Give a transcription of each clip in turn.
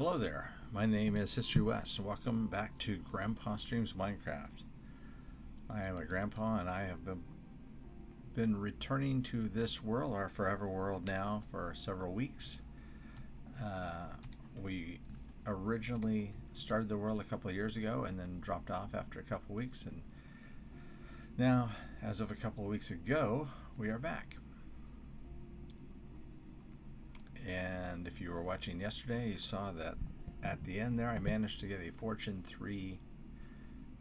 Hello there, my name is History West. Welcome back to Grandpa Streams Minecraft. I am a grandpa and I have been returning to this world, our forever world now, for several weeks. We originally started the world a couple of years ago and then dropped off after a couple of weeks, and now, as of a couple of weeks ago, we are back. And if you were watching yesterday, you saw that at the end there I managed to get a Fortune 3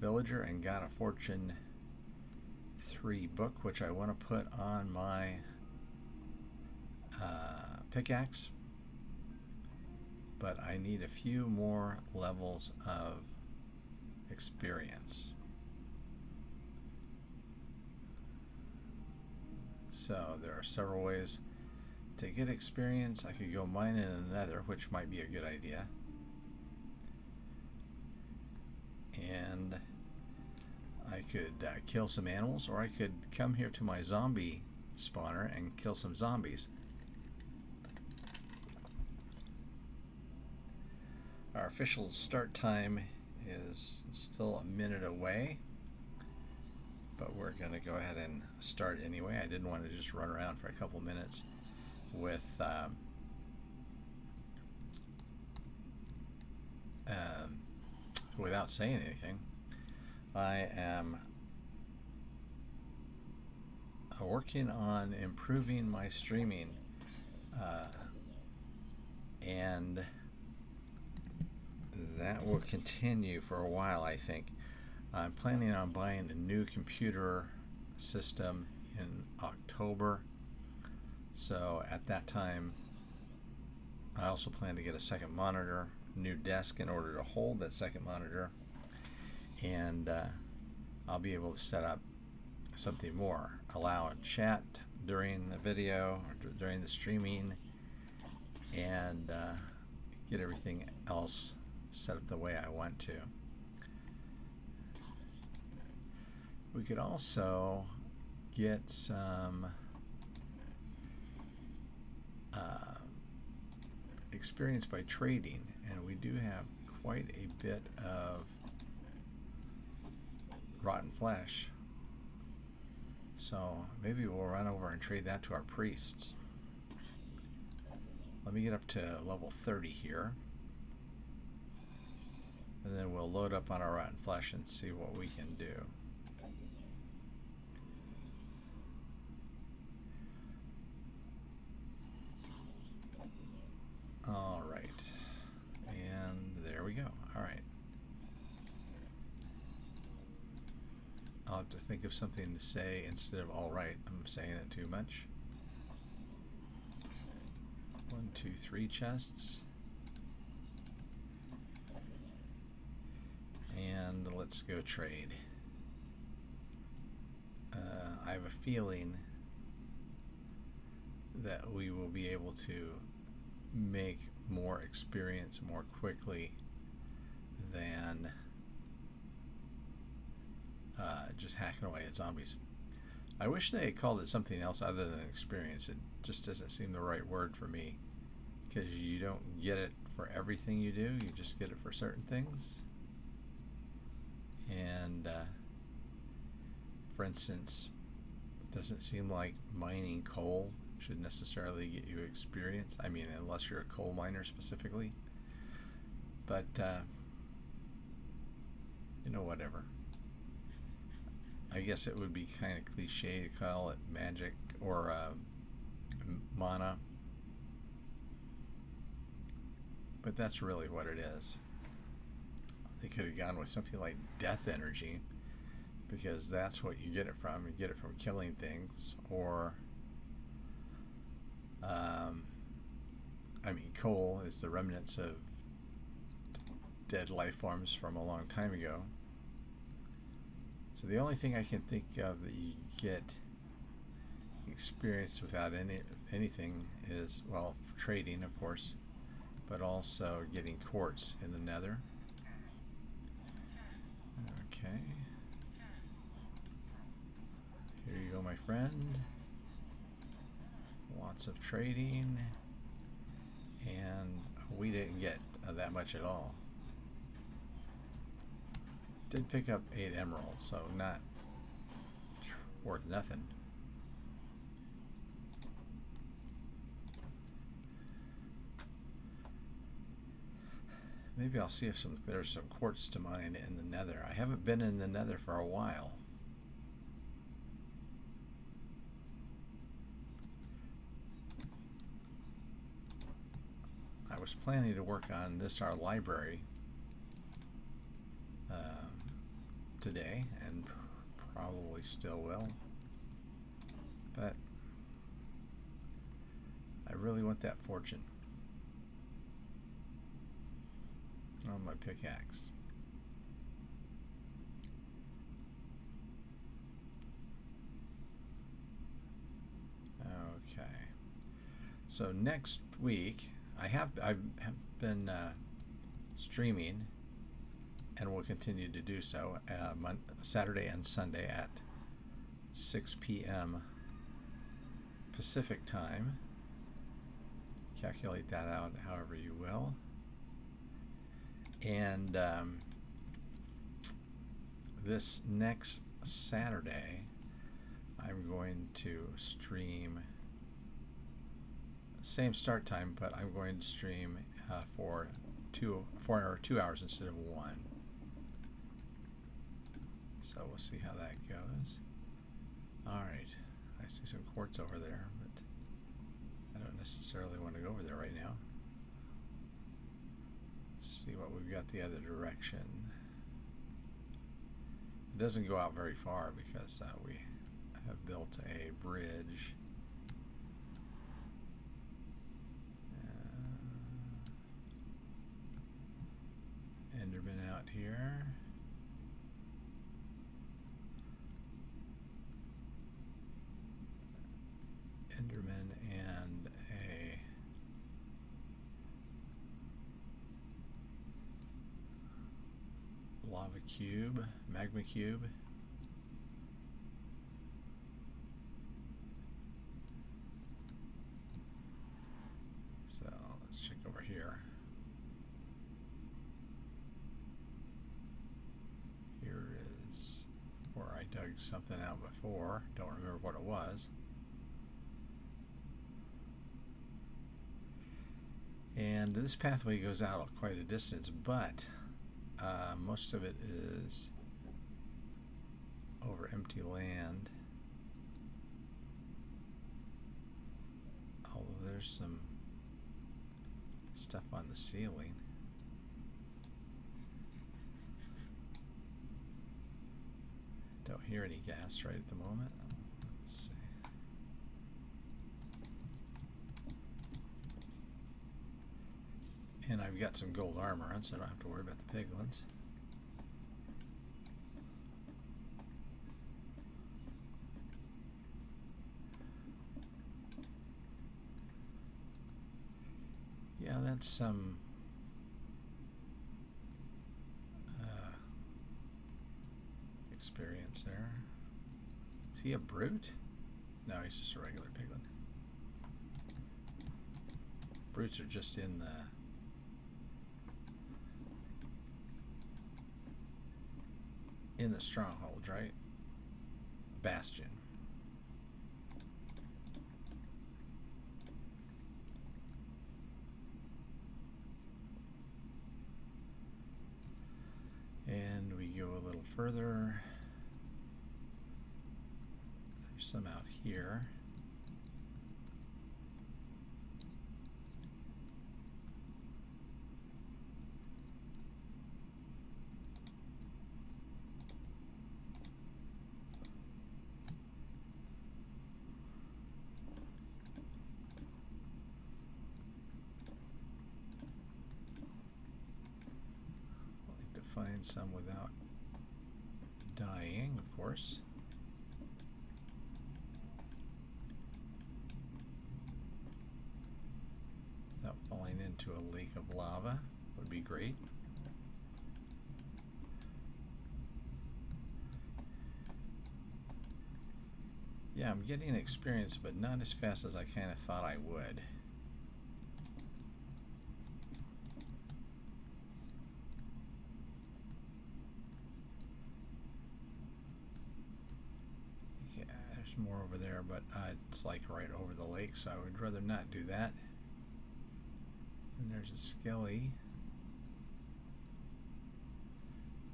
villager and got a Fortune 3 book, which I want to put on my pickaxe. But I need a few more levels of experience. So there are several ways to get experience. I could go mine in the Nether, which might be a good idea. And I could kill some animals, or I could come here to my zombie spawner and kill some zombies. Our official start time is still a minute away, but we're going to go ahead and start anyway. I didn't want to just run around for a couple minutes without saying anything. I am working on improving my streaming, and that will continue for a while, I think. I'm planning on buying a new computer system in October. So at that time, I also plan to get a second monitor, new desk in order to hold that second monitor, and I'll be able to set up something more, allow a chat during the video or during the streaming, and get everything else set up the way I want to. We could also get some experience by trading, and we do have quite a bit of rotten flesh, so maybe we'll run over and trade that to our priests. Let me get up to level 30 here, and then we'll load up on our rotten flesh and see what we can do. All right, and there we go. All right, I'll have to think of something to say instead of all right. I'm saying it too much. 1, 2, 3 chests, and let's go trade. I have a feeling that we will be able to make more experience more quickly than just hacking away at zombies. I wish they had called it something else other than experience. It just doesn't seem the right word for me, because you don't get it for everything you do, you just get it for certain things. And for instance, it doesn't seem like mining coal should necessarily get you experience. I mean, unless you're a coal miner specifically. But, you know, whatever. I guess it would be kind of cliche to call it magic or mana. But that's really what it is. They could have gone with something like death energy, because that's what you get it from. You get it from killing things, or I mean, coal is the remnants of dead life forms from a long time ago. So the only thing I can think of that you get experience without anything is, well, trading, of course, but also getting quartz in the Nether. Okay. Here you go, my friend. Lots of trading. And we didn't get that much at all. Did pick up 8 emeralds, so not worth nothing. Maybe I'll see if there's some quartz to mine in the nether. I haven't been in the nether for a while. I was planning to work on our library today, and probably still will, but I really want that fortune on my pickaxe. Okay, so next week I've been streaming, and will continue to do so Saturday and Sunday at 6 p.m. Pacific time. Calculate that out however you will. And this next Saturday, I'm going to stream, same start time, but I'm going to stream for 2 hours instead of 1. So we'll see how that goes. Alright, I see some quartz over there, but I don't necessarily want to go over there right now. Let's see what we've got the other direction. It doesn't go out very far because we have built a bridge. Enderman out here. Enderman and a lava cube, magma cube. So let's check over here. Here is where I dug something out before. Don't remember what it was. And this pathway goes out quite a distance, but most of it is over empty land. Although there's some stuff on the ceiling. Don't hear any gas right at the moment. Let's see. And I've got some gold armor on, so I don't have to worry about the piglins. Yeah, that's some experience there. Is he a brute? No, he's just a regular piglin. Brutes are just in the stronghold, right? Bastion. And we go a little further. There's some out here. Find some without dying, of course. Without falling into a lake of lava would be great. Yeah, I'm getting experience, but not as fast as I kind of thought I would. more over there, but it's like right over the lake, so I would rather not do that. And there's a skelly.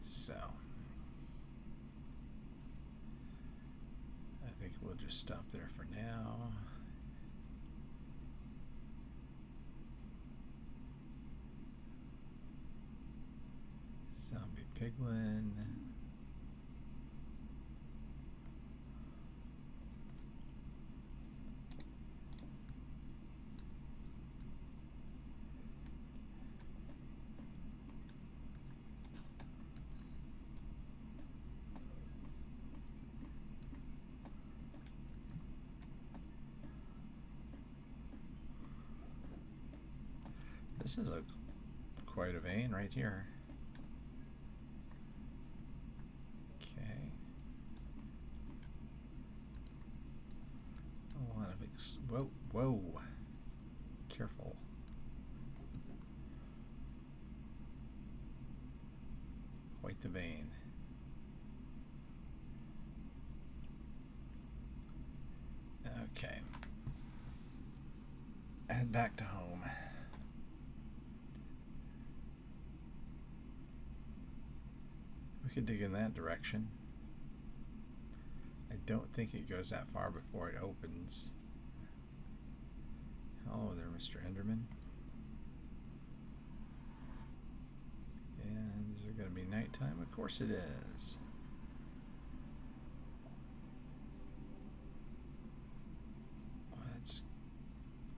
So I think we'll just stop there for now. Zombie piglin. This is quite a vein right here. Okay. A lot of whoa. Careful. Quite the vein. Okay. Head back to home. We could dig in that direction. I don't think it goes that far before it opens. Hello there, Mr. Enderman. And is it going to be nighttime? Of course it is. Let's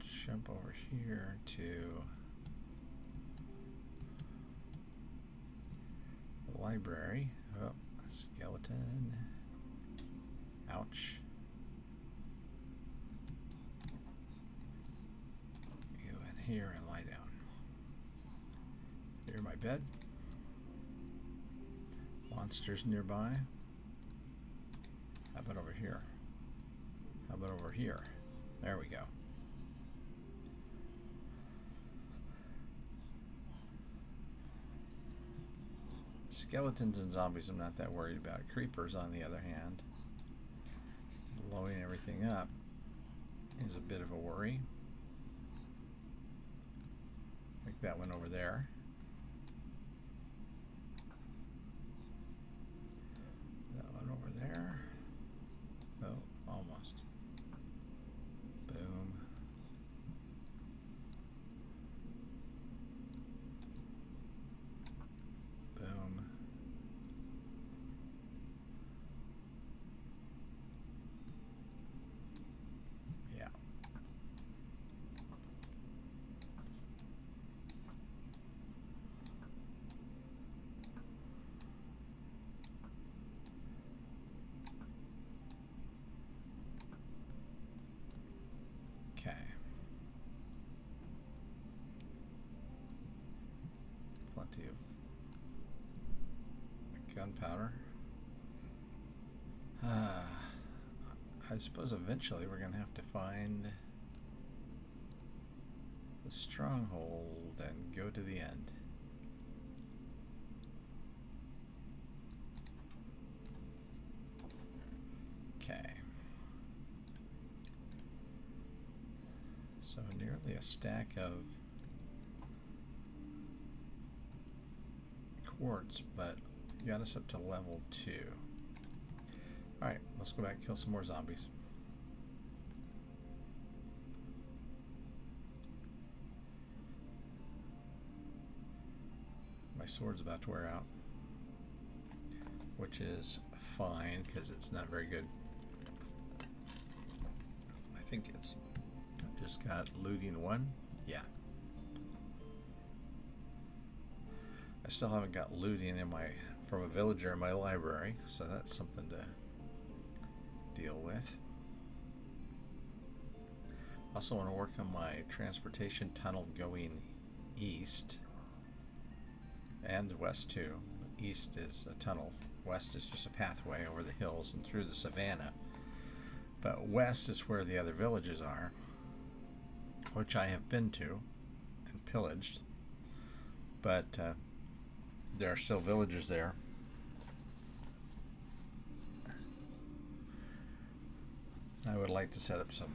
jump over here to the library. Oh, a skeleton. Ouch. You in here and lie down. Here's my bed. Monsters nearby. How about over here? How about over here? There we go. Skeletons and zombies I'm not that worried about. Creepers, on the other hand, blowing everything up is a bit of a worry. Like that one over there. That one over there. Oh, almost. Boom. Boom. Yeah. Okay. Plenty of gunpowder. I suppose eventually we're going to have to find the stronghold and go to the end. Okay. So nearly a stack of quartz, but got us up to level 2. Alright, let's go back and kill some more zombies. My sword's about to wear out, which is fine because it's not very good. I think it's just got looting 1. Yeah. I still haven't got looting in from a villager in my library, so that's something to deal with. Also want to work on my transportation tunnel going east and west too. East is a tunnel, west is just a pathway over the hills and through the savannah. But west is where the other villages are, which I have been to and pillaged. But there are still villages there. I would like to set up some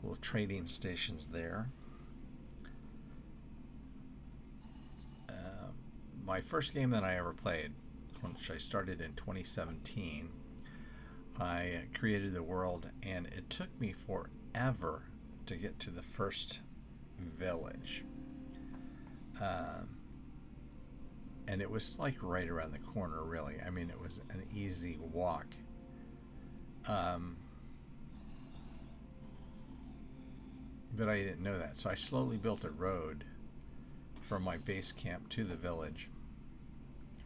little trading stations there. My first game that I ever played, which I started in 2017, I created the world, and it took me forever to get to the first village. And it was like right around the corner, really. I mean, it was an easy walk. But I didn't know that. So I slowly built a road from my base camp to the village.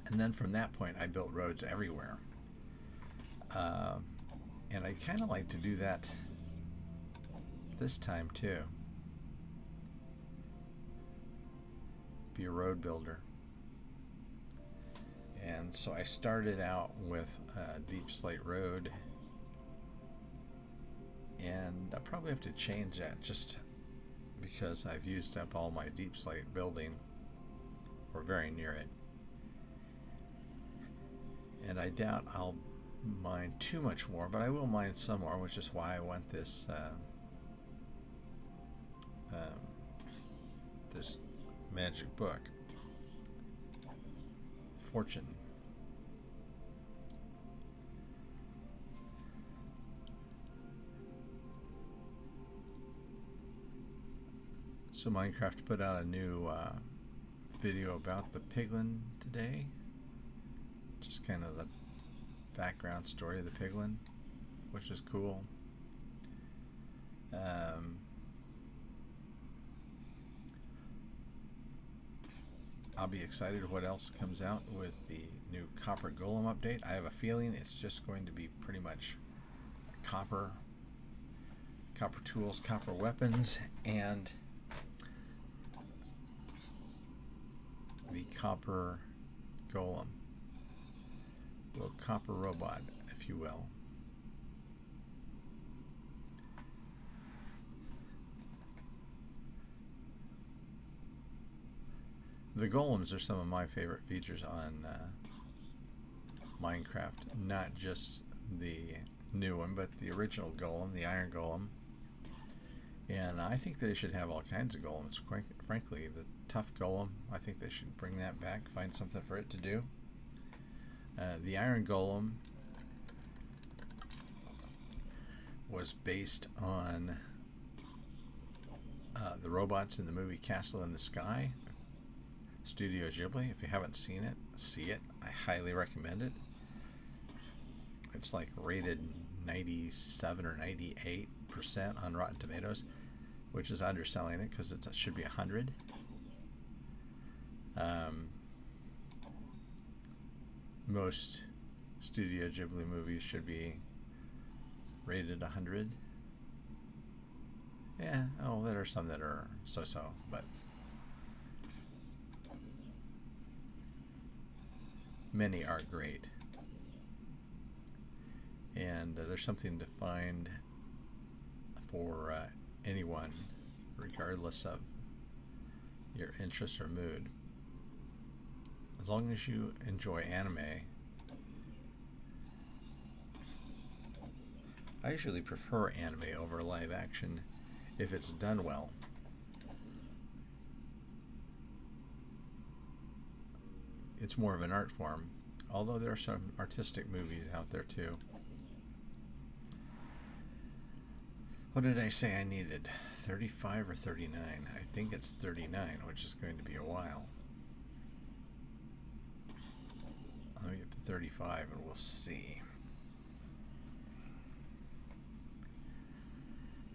And then from that point, I built roads everywhere. And I kind of like to do that this time too. Be a road builder. And so I started out with Deep Slate Road. And I probably have to change that just because I've used up all my Deep Slate building, or very near it. And I doubt I'll mine too much more, but I will mine some more, which is why I want this this magic book, Fortune. So Minecraft put out a new video about the piglin today. Just kind of the background story of the piglin, which is cool. I'll be excited what else comes out with the new Copper Golem update. I have a feeling it's just going to be pretty much copper tools, copper weapons, and the Copper Golem. A little copper robot, if you will. The golems are some of my favorite features on Minecraft. Not just the new one, but the original golem, the iron golem. And I think they should have all kinds of golems. Frankly, the tough golem, I think they should bring that back, find something for it to do. The iron golem was based on the robots in the movie Castle in the Sky, Studio Ghibli. If you haven't seen it, see it. I highly recommend it. It's like rated 97 or 98% on Rotten Tomatoes, which is underselling it because it should be 100. Most Studio Ghibli movies should be rated 100. Yeah, oh, there are some that are so-so, but many are great. And there's something to find for anyone, regardless of your interest or mood. As long as you enjoy anime. I usually prefer anime over live action if it's done well. It's more of an art form, although there are some artistic movies out there too. What did I say I needed? 35 or 39? I think it's 39, which is going to be a while. Let me get to 35 and we'll see.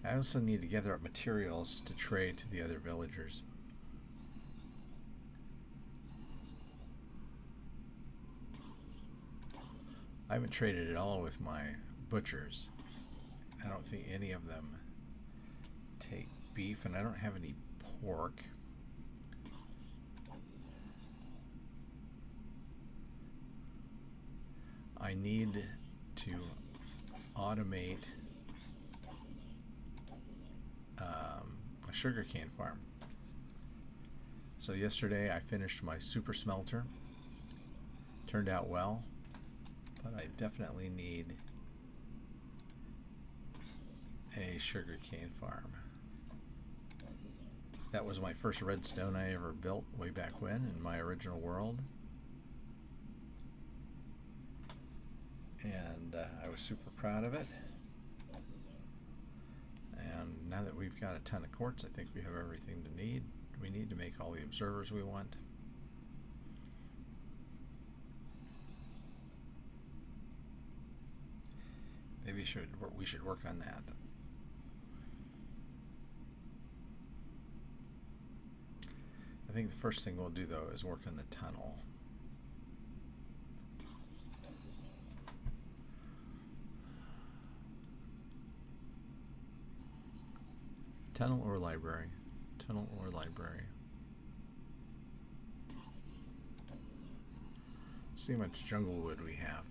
I also need to gather up materials to trade to the other villagers. I haven't traded at all with my butchers. I don't think any of them take beef, and I don't have any pork. I need to automate a sugarcane farm. So yesterday I finished my super smelter. Turned out well, but I definitely need a sugarcane farm. That was my first redstone I ever built way back when in my original world. And I was super proud of it. And now that we've got a ton of quartz, I think we have everything we need to make all the observers we want. Maybe we should work on that. I think the first thing we'll do though is work on the tunnel. Tunnel or library? Tunnel or library? See how much jungle wood we have.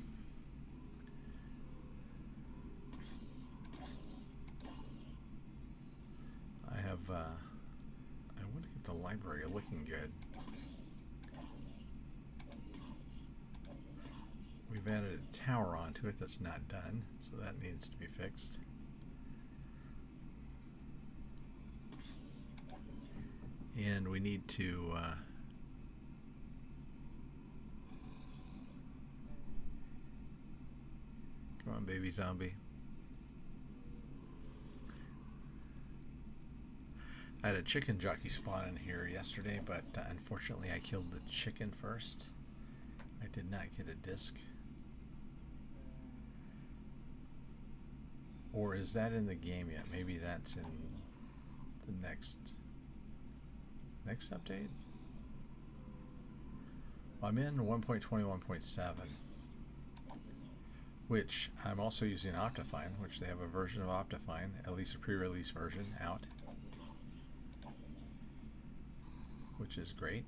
I want to get the library looking good. We've added a tower onto it that's not done, so that needs to be fixed. And we need to come on, baby zombie. I had a chicken jockey spawn in here yesterday, but unfortunately I killed the chicken first. I did not get a disc. Or is that in the game yet? Maybe that's in the next update? Well, I'm in 1.21.7, which I'm also using Optifine, which they have a version of Optifine, at least a pre-release version out, which is great.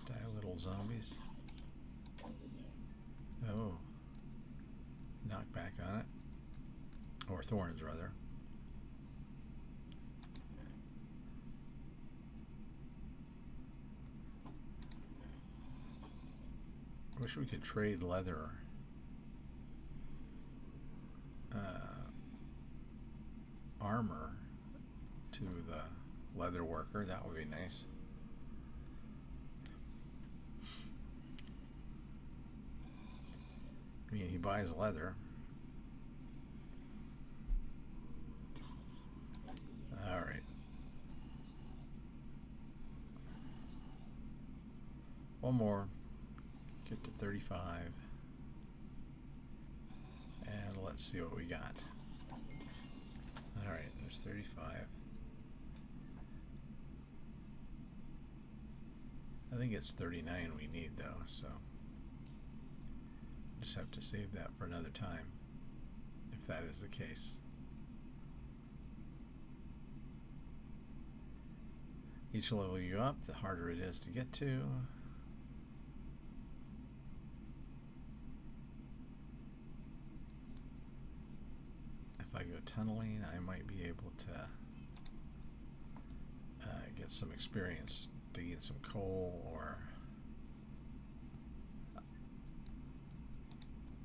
Die little zombies. Oh. Knock back on it. Or thorns, rather. Wish we could trade leather armor to the leather worker. That would be nice. I mean, he buys leather. All right. One more. Get to 35. And let's see what we got. All right, there's 35. I think it's 39 we need though, so just have to save that for another time, if that is the case. Each level you up, the harder it is to get to. If I go tunneling, I might be able to get some experience digging some coal, or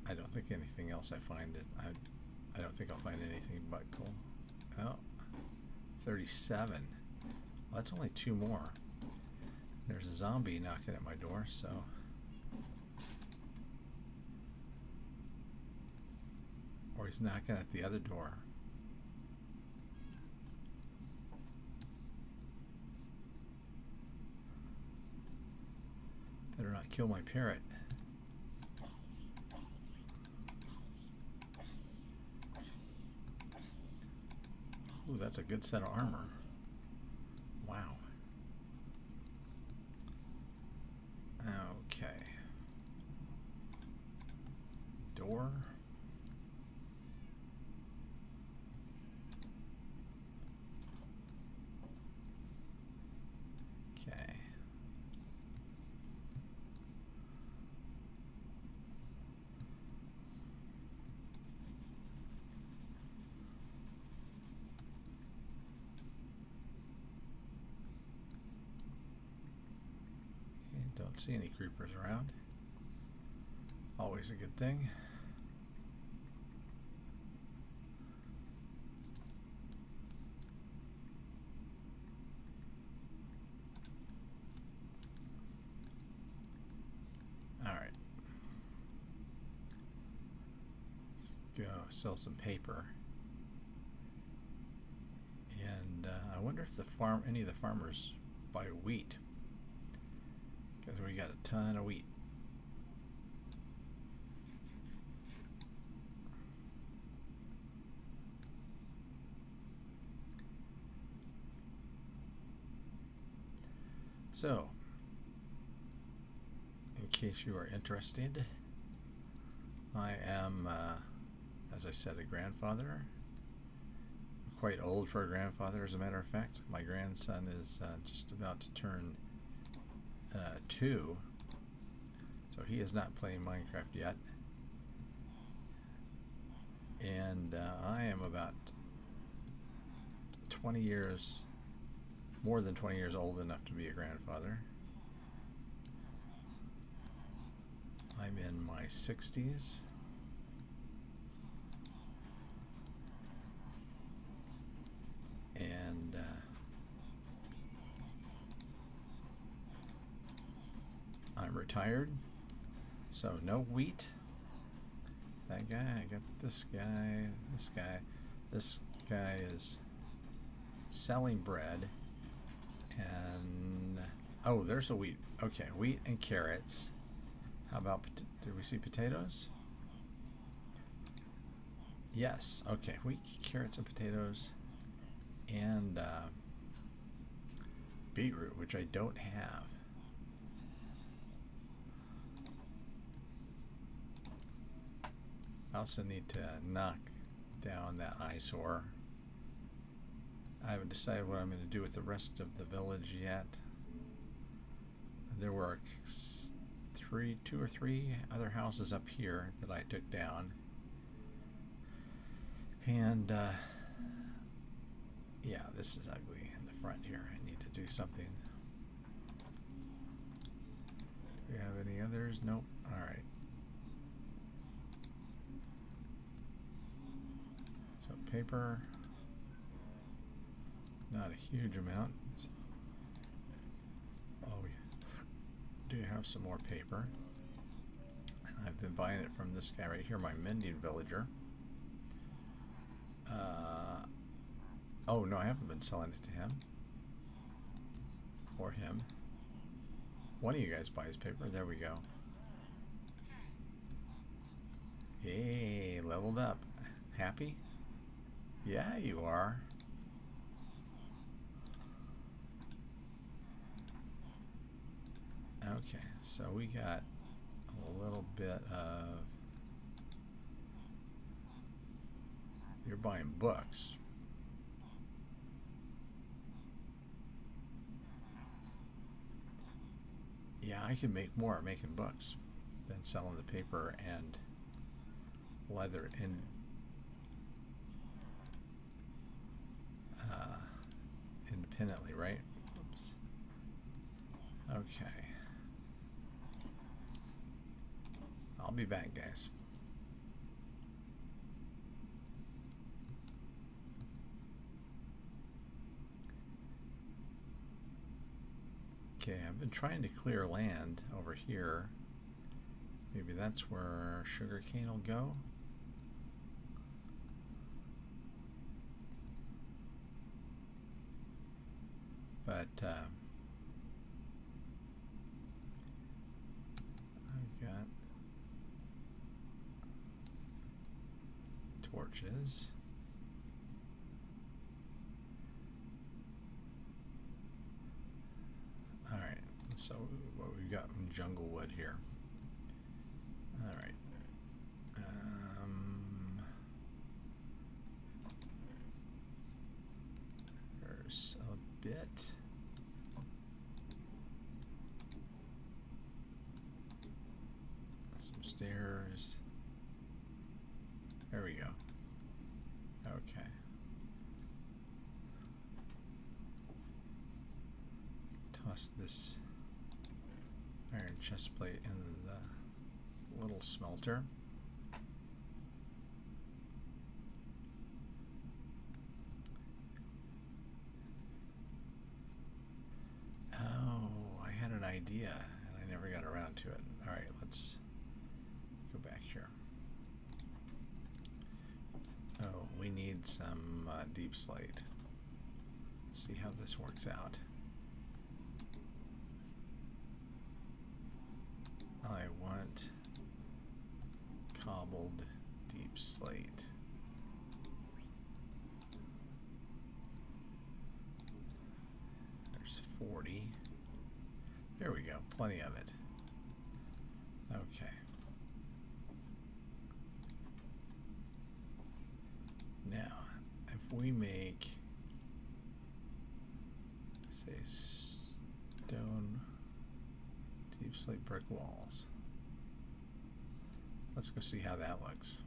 I don't think anything else I find it. I don't think I'll find anything but coal. Oh, 37. Well, that's only 2 more. There's a zombie knocking at my door, so or he's knocking at the other door. Better not kill my parrot. Ooh, that's a good set of armor. Wow. Okay. Door. Okay. Don't see any creepers around. Always a good thing. Alright. Let's go sell some paper. And I wonder if any of the farmers buy wheat. Because we got a ton of wheat. So, in case you are interested, I am, as I said, a grandfather. I'm quite old for a grandfather, as a matter of fact. My grandson is just about to turn 2, so he is not playing Minecraft yet. And I am about 20 years, more than 20 years old enough to be a grandfather. I'm in my 60s. And I'm retired, so no wheat. That guy, I got this guy, this guy is selling bread. And oh, there's a wheat. Okay, wheat and carrots. How about, did we see potatoes? Yes, okay, wheat, carrots, and potatoes, and beetroot, which I don't have. I also need to knock down that eyesore. I haven't decided what I'm going to do with the rest of the village yet. There were 2 or 3 other houses up here that I took down. And yeah, this is ugly in the front here. I need to do something. Do we have any others? Nope. Alright. So paper. Not a huge amount. Oh, we do have some more paper. And I've been buying it from this guy right here, my mending villager. Oh, no, I haven't been selling it to him. Or him. One of you guys buys paper. There we go. Yay, leveled up. Happy? Yeah, you are. Okay, so we got a little bit of... You're buying books. Yeah, I could make more making books than selling the paper and leather independently, right? Oops. Okay. I'll be back, guys. Okay, I've been trying to clear land over here. Maybe that's where sugarcane will go. But I've got torches. Alright, so what we've got from jungle wood here. Alright. There's a bit. Some stairs. There we go. Okay. Toss this iron chest plate in the little smelter. Oh, I had an idea and I never got around to it. Alright, let's go back here. Oh, we need some deep slate. Let's see how this works out. I want cobbled deep slate. There's 40. There we go, plenty of it. Okay. Now, if we make, say, stone deep slate brick walls, let's go see how that looks.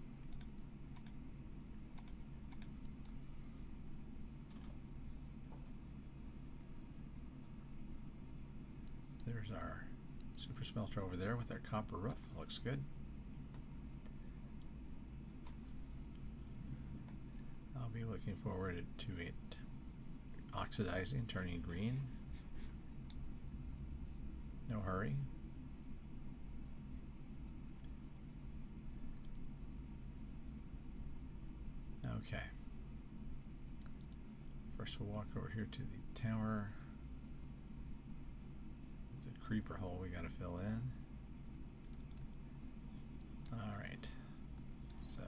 There's our super smelter over there with our copper roof. Looks good. I'll be looking forward to it oxidizing, turning green. No hurry. Okay. First we'll walk over here to the tower. There's a creeper hole we gotta fill in. Alright. So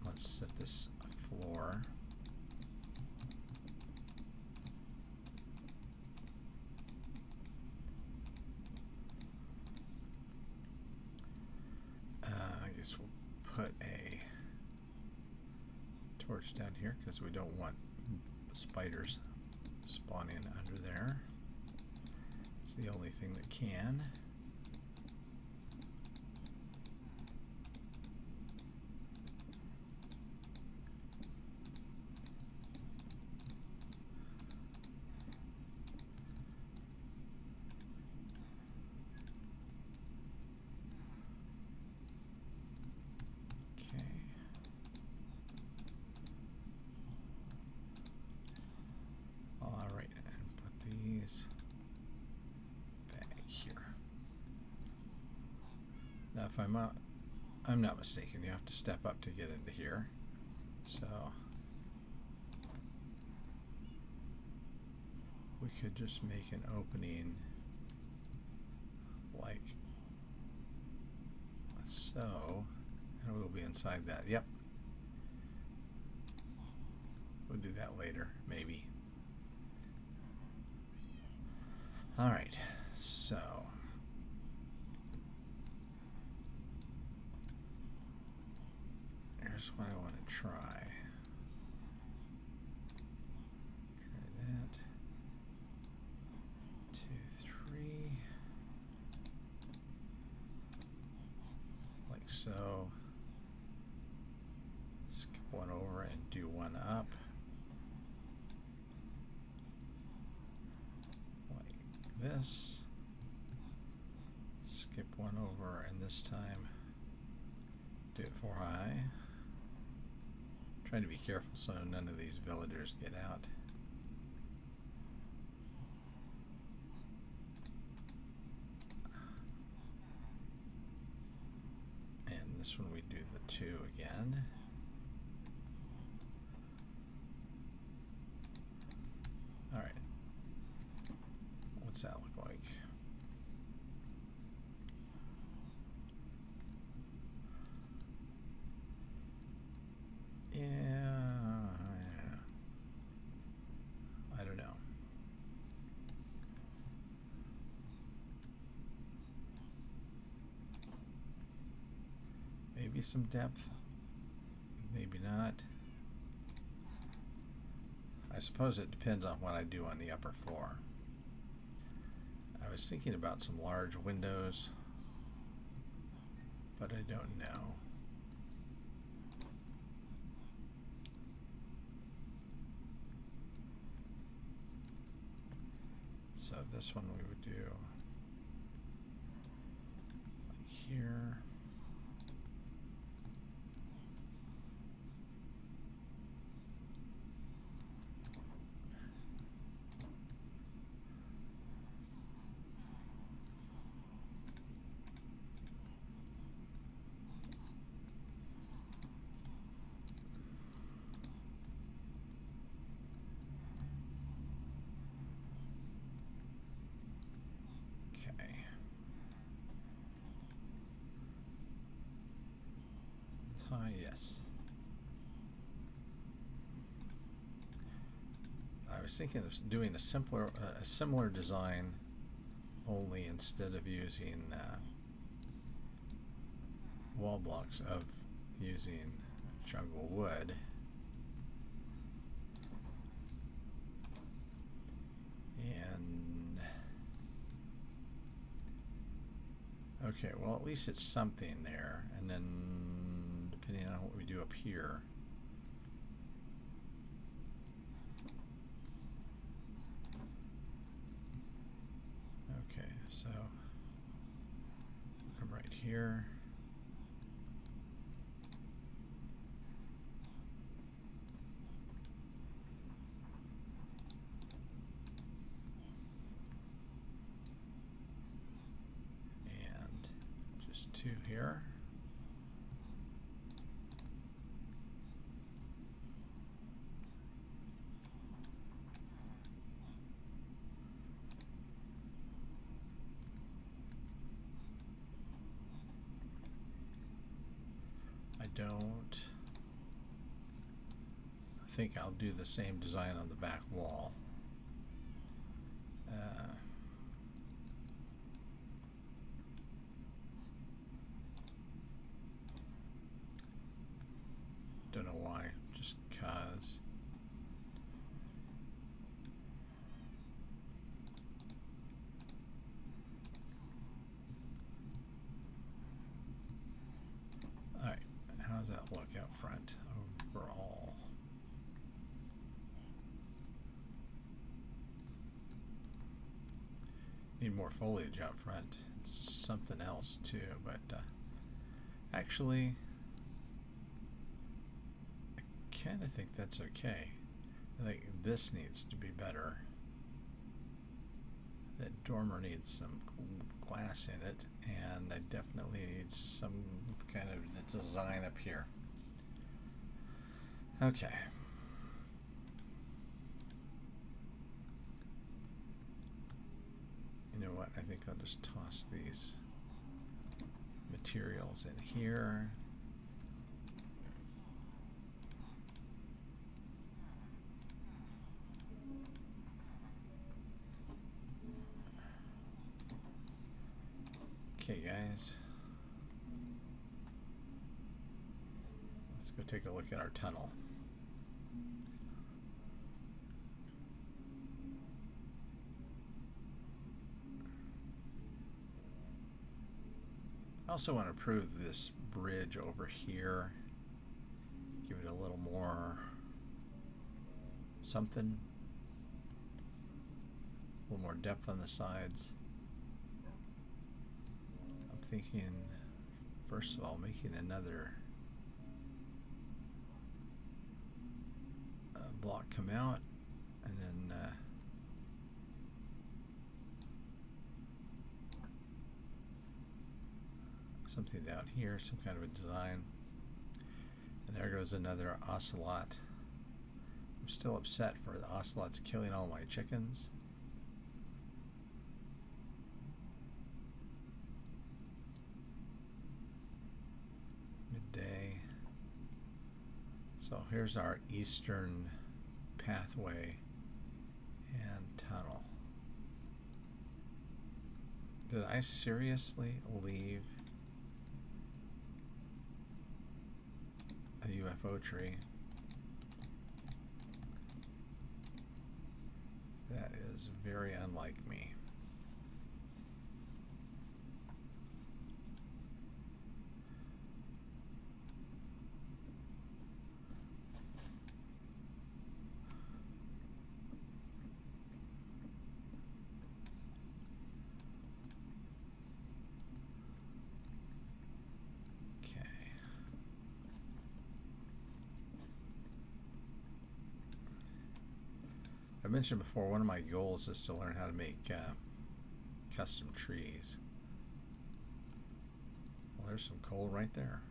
let's set this floor. I guess we'll put a torch down here because we don't want spiders spawning under there. It's the only thing that can. Now, if I'm not mistaken, you have to step up to get into here. So we could just make an opening like so, and we'll be inside that. Yep. We'll do that later, maybe. All right, so here's what I want to try. Try that. 2, 3. Like so. Skip one over and do one up. Like this. Skip one over and this time do it 4 high. Trying to be careful so none of these villagers get out. And this one we do the 2 again. Alright. What's that look like? Yeah, I don't know. Maybe some depth, maybe not. I suppose it depends on what I do on the upper floor. I was thinking about some large windows, but I don't know. So this one we would do like here. Okay. Yes. I was thinking of doing a similar design, only instead of using wall blocks, of using jungle wood. And okay, well, at least it's something there. And then depending on what we do up here, okay, so come right here. And just 2 here. I don't think I'll do the same design on the back wall. Don't know why, just 'cause. Alright, how does that look out front overall? Need more foliage out front. Something else too, but actually I kind of think that's okay. I think this needs to be better. That dormer needs some glass in it, and I definitely need some kind of design up here. Okay. You know what? I think I'll just toss these materials in here. Okay, guys. Let's go take a look at our tunnel. I also want to improve this bridge over here. Give it a little more something. A little more depth on the sides. I'm thinking, first of all, making another block come out, and then something down here, some kind of a design. And there goes another ocelot. I'm still upset for the ocelots killing all my chickens. Midday. So here's our eastern pathway and tunnel. Did I seriously leave a UFO tree? That is very unlike me. mentioned before, one of my goals is to learn how to make custom trees. Well, there's some coal right there.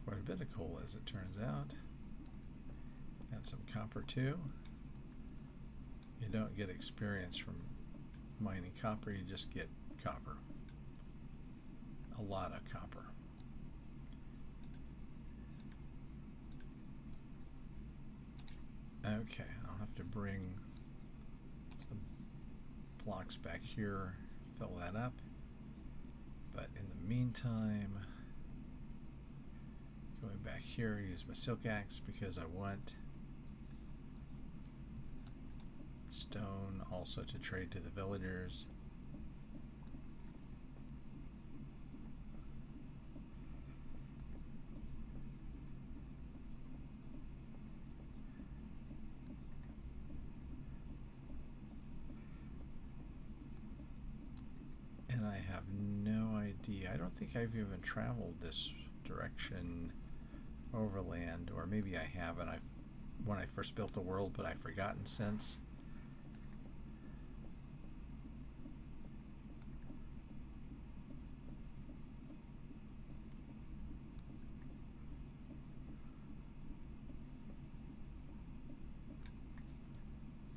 Quite a bit of coal, as it turns out. And some copper too. You don't get experience from mining copper, you just get copper. A lot of copper. Okay, I'll have to bring some blocks back here, fill that up. But in the meantime, going back here, use my silk axe because I want stone also to trade to the villagers. And I have no idea. I don't think I've even traveled this direction overland, or maybe I haven't. When I first built the world, but I've forgotten since.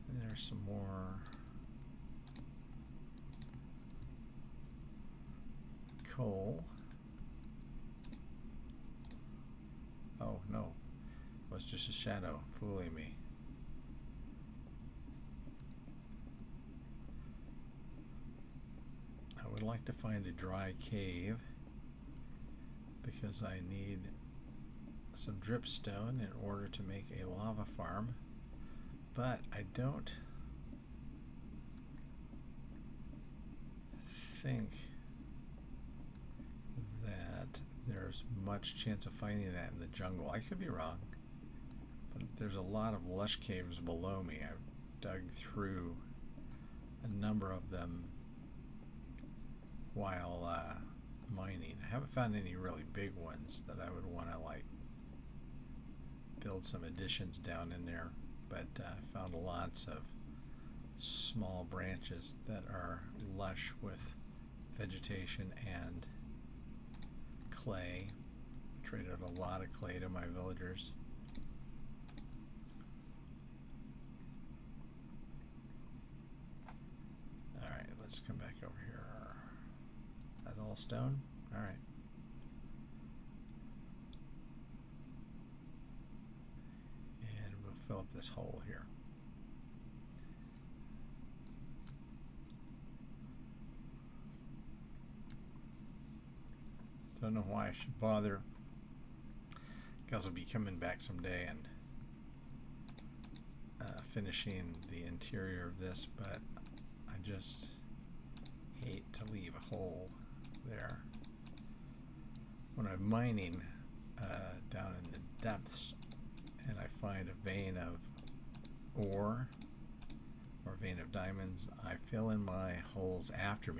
And there's some more coal. Oh no, it was just a shadow fooling me. I would like to find a dry cave because I need some dripstone in order to make a lava farm, but I don't think that there's much chance of finding that in the jungle. I could be wrong, but there's a lot of lush caves below me. I've dug through a number of them while mining. I haven't found any really big ones that I would want to like build some additions down in there, but I found lots of small branches that are lush with vegetation and clay. Traded a lot of clay to my villagers. Alright, let's come back over here. That's all stone? Alright. And we'll fill up this hole here. Don't know why I should bother, because I'll be coming back someday and finishing the interior of this, but I just hate to leave a hole there. When I'm mining down in the depths and I find a vein of ore or a vein of diamonds, I fill in my holes after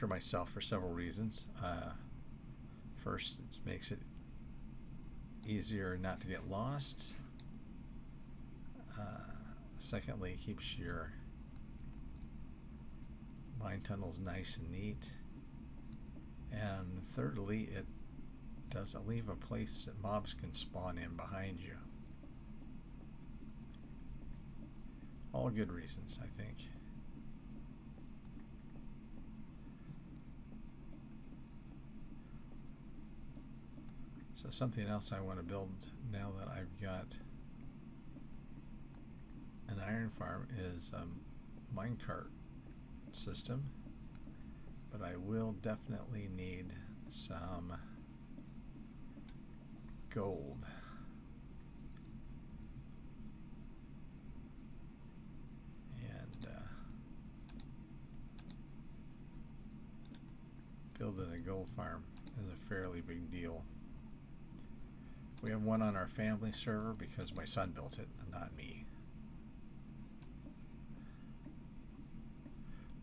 myself for several reasons. First, it makes it easier not to get lost. Secondly, it keeps your mine tunnels nice and neat. And thirdly, it doesn't leave a place that mobs can spawn in behind you. All good reasons, I think. So something else I want to build now that I've got an iron farm is a minecart system, but I will definitely need some gold. And building a gold farm is a fairly big deal. We have one on our family server because my son built it, not me.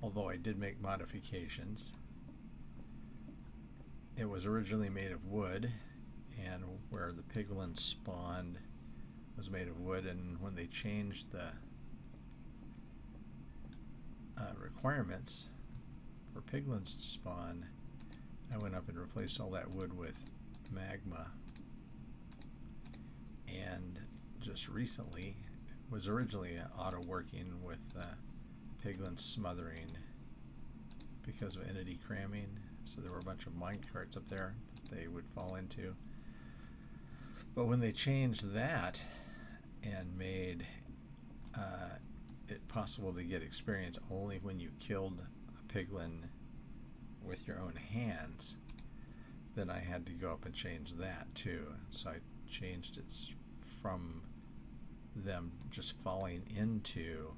Although I did make modifications. It was originally made of wood, and where the piglins spawned was made of wood, and when they changed the requirements for piglins to spawn, I went up and replaced all that wood with magma. And just recently, it was originally auto working with piglins smothering because of entity cramming. So there were a bunch of mine carts up there that they would fall into. But when they changed that and made it possible to get experience only when you killed a piglin with your own hands, then I had to go up and change that too. So I changed it from them just falling into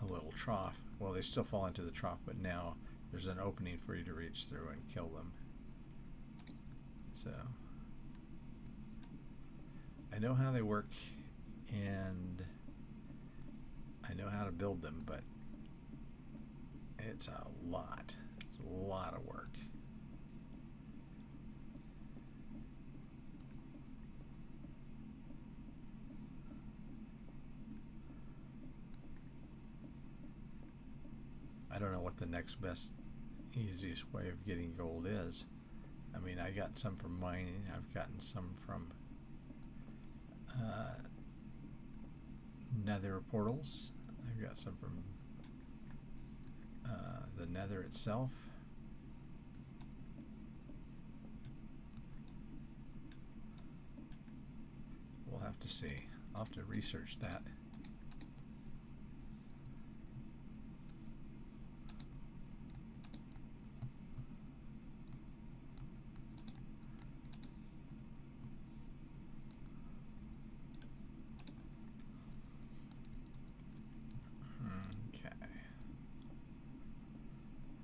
a little trough. Well, they still fall into the trough, but now there's an opening for you to reach through and kill them. So I know how they work and I know how to build them, but it's a lot. It's a lot of work. I don't know what the next best, easiest way of getting gold is. I mean, I got some from mining. I've gotten some from nether portals. I've got some from the nether itself. We'll have to see. I'll have to research that.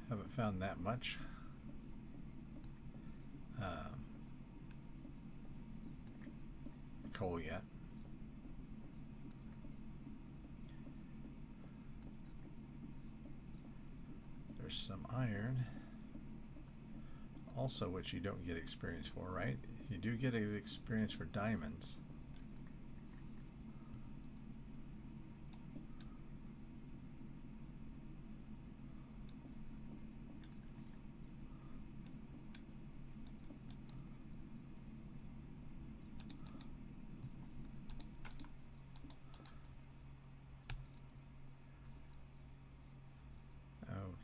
Haven't found that much. Coal yet. There's some iron. Also, which you don't get experience for, right? You do get an experience for diamonds.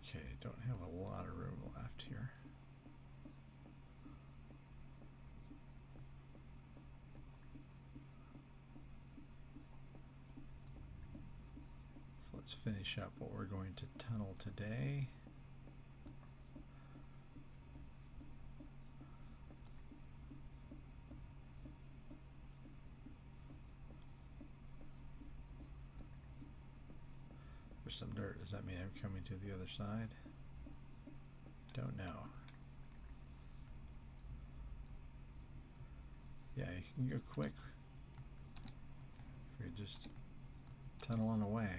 Okay, don't have a lot of room left here. So let's finish up what we're going to tunnel today. There's some dirt. Does that mean I'm coming to the other side? Don't know. Yeah, you can go quick if you're just tunneling away.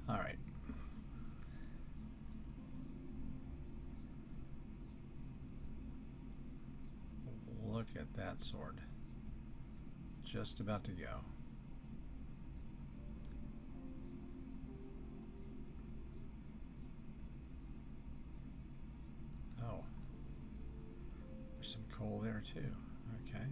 All right. Look at that sword. Just about to go. Oh. There's some coal there too. Okay.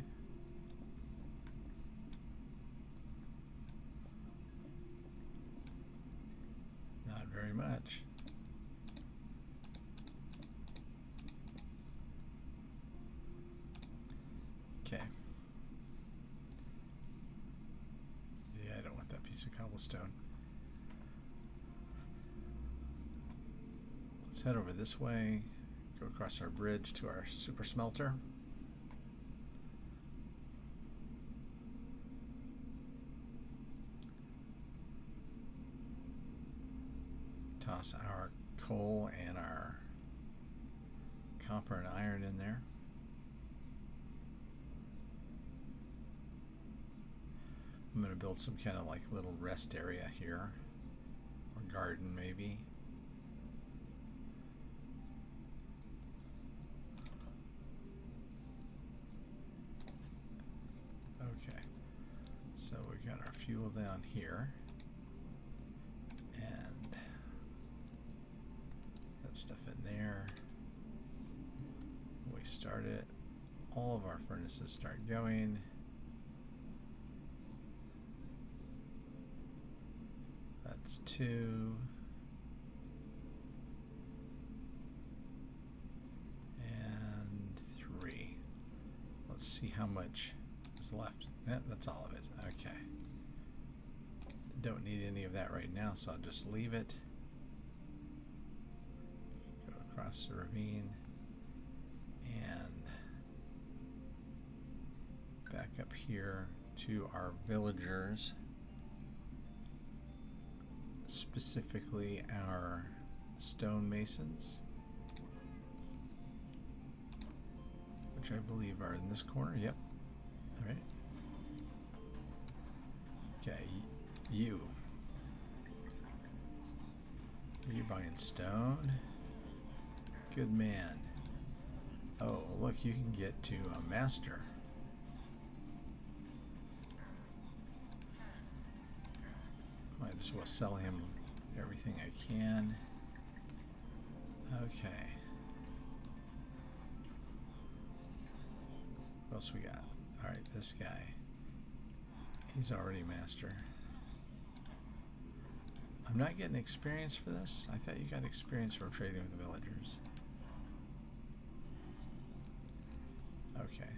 Not very much. Okay. Yeah, I don't want that piece of cobblestone. Let's head over this way, go across our bridge to our super smelter. toss our coal and our copper and iron in there. I'm going to build some kind of like little rest area here, or garden maybe. Okay, so we got our fuel down here, and that stuff in there. We start it. All of our furnaces start going. That's 2. And 3. Let's see how much is left. That's all of it. Okay. Don't need any of that right now, so I'll just leave it. Go across the ravine and back up here to our villagers. Specifically our stonemasons, which I believe are in this corner. Yep. All right. Okay, you buying stone? Good man. Oh, look, you can get to a master. Might as well sell him everything I can. Okay. What else we got? Alright, this guy. He's already master. I'm not getting experience for this. I thought you got experience for trading with the villagers. Okay.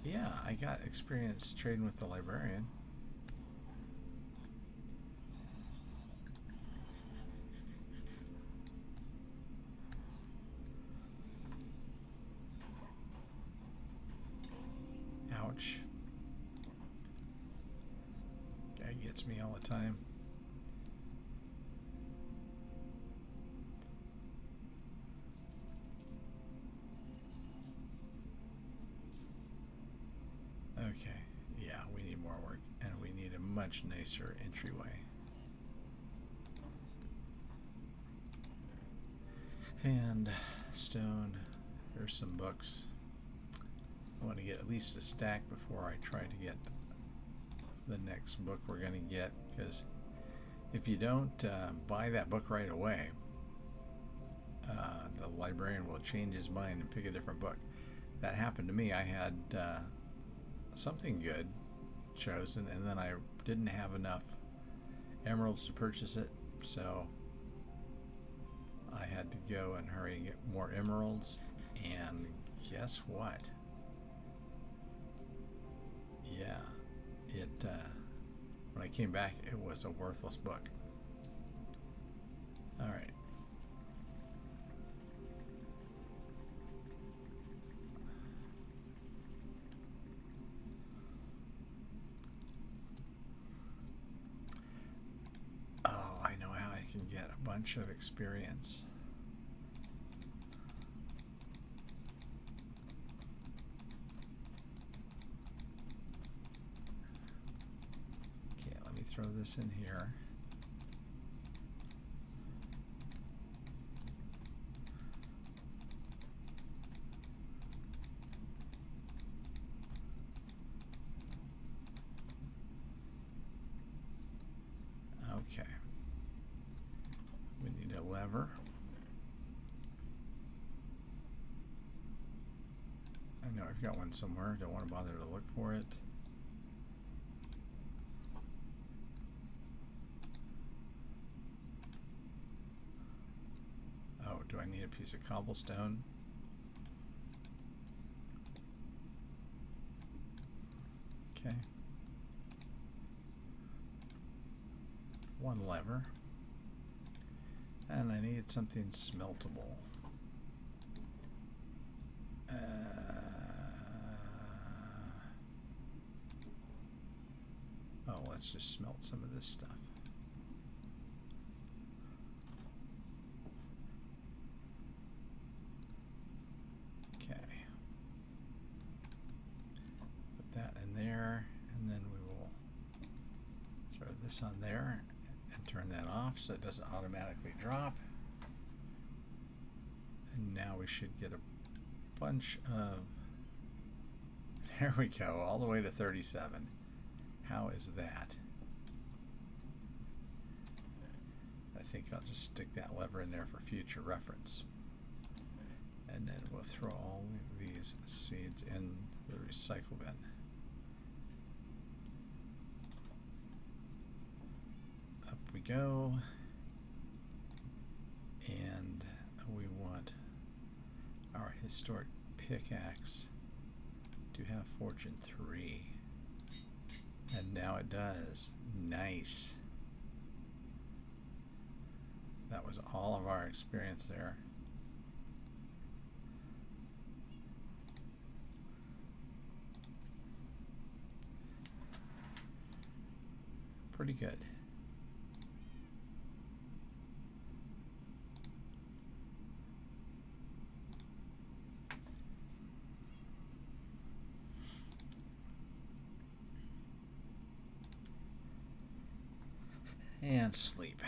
Yeah, I got experience trading with the librarian. Ouch. Guy gets me all the time. Okay, yeah, we need more work, and we need a much nicer entryway. And stone, here's some books. I want to get at least a stack before I try to get the next book we're going to get, because if you don't buy that book right away, the librarian will change his mind and pick a different book. That happened to me. I had something good chosen, and then I didn't have enough emeralds to purchase it, so I had to go and hurry and get more emeralds, and guess what? Yeah, when I came back, it was a worthless book. All right. Oh, I know how I can get a bunch of experience. Throw this in here. Okay. We need a lever. I know I've got one somewhere. Don't want to bother to look for it. Do I need a piece of cobblestone? Okay. One lever. And I needed something smeltable. Oh, let's just smelt some of this stuff. this on there and turn that off so it doesn't automatically drop. And now we should get a bunch of, there we go, all the way to 37. How is that? I think I'll just stick that lever in there for future reference. And then we'll throw all these seeds in the recycle bin. Up we go. And we want our historic pickaxe to have fortune 3. And now it does. Nice. That was all of our experience there. Pretty good. And sleep.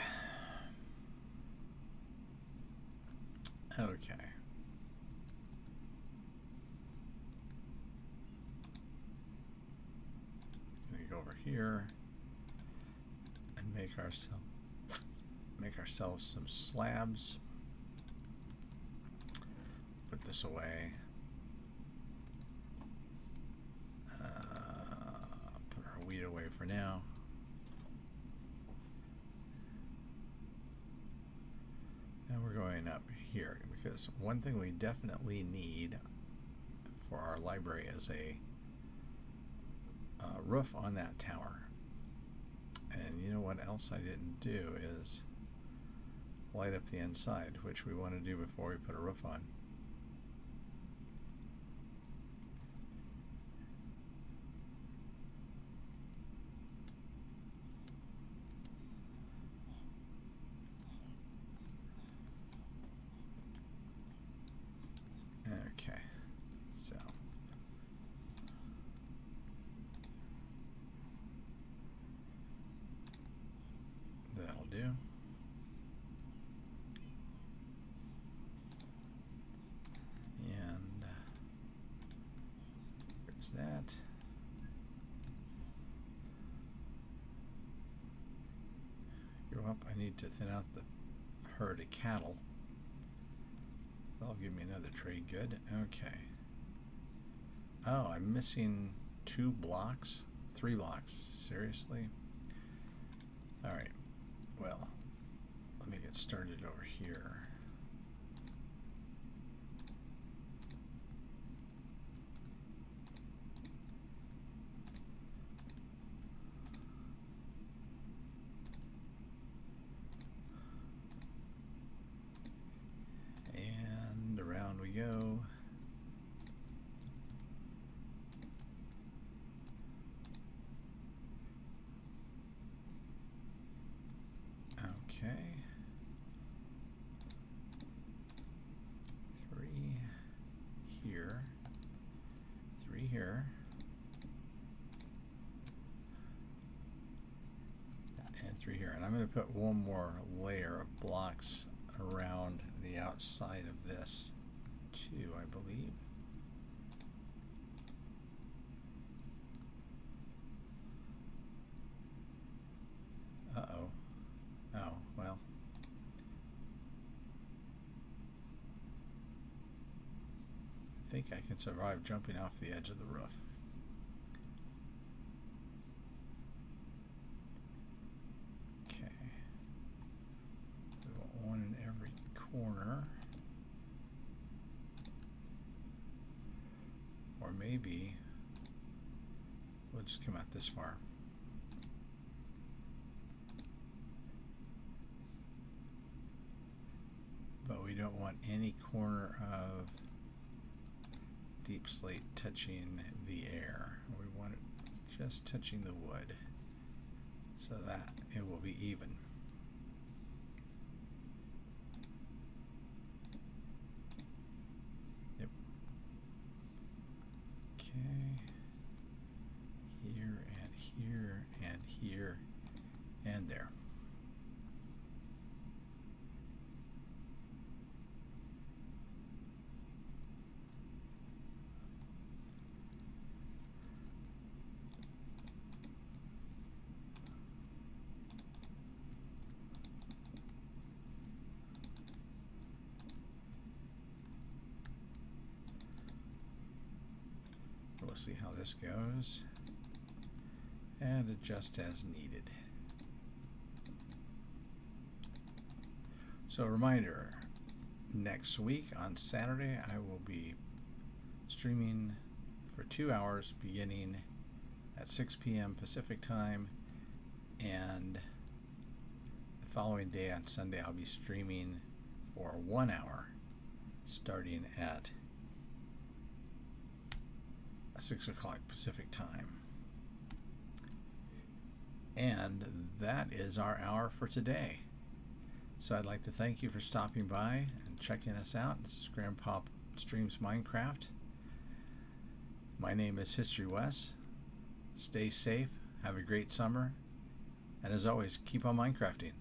Okay. Gonna go over here and make ourselves some slabs. Put this away. Put our wheat away for now. And we're going up here because one thing we definitely need for our library is a roof on that tower. And you know what else I didn't do is light up the inside, which we want to do before we put a roof on. Okay, so that'll do. And there's that. Go up. I need to thin out the herd of cattle. That'll give me another trade good. Okay. Oh, I'm missing 2 blocks? 3 blocks. Seriously? Alright. Well, let me get started over here. And around we go. Okay. 3 here. 3 here. And 3 here. And I'm going to put one more layer of blocks around the outside of this too, I believe. Uh-oh. Oh, well. I think I can survive jumping off the edge of the roof. Okay. We want one in every corner. Or maybe we'll just come out this far. But we don't want any corner of deep slate touching the air. We want it just touching the wood so that it will be even. Yep. Okay. Here and here and here end there. We'll see how this goes and adjust as needed. So, a reminder, next week on Saturday I will be streaming for 2 hours beginning at 6 p.m. Pacific time, and the following day on Sunday I'll be streaming for 1 hour starting at 6 o'clock Pacific time. And that is our hour for today. So I'd like to thank you for stopping by and checking us out. This is Grandpa Streams Minecraft. My name is History Wes. Stay safe, have a great summer, and as always, keep on Minecrafting.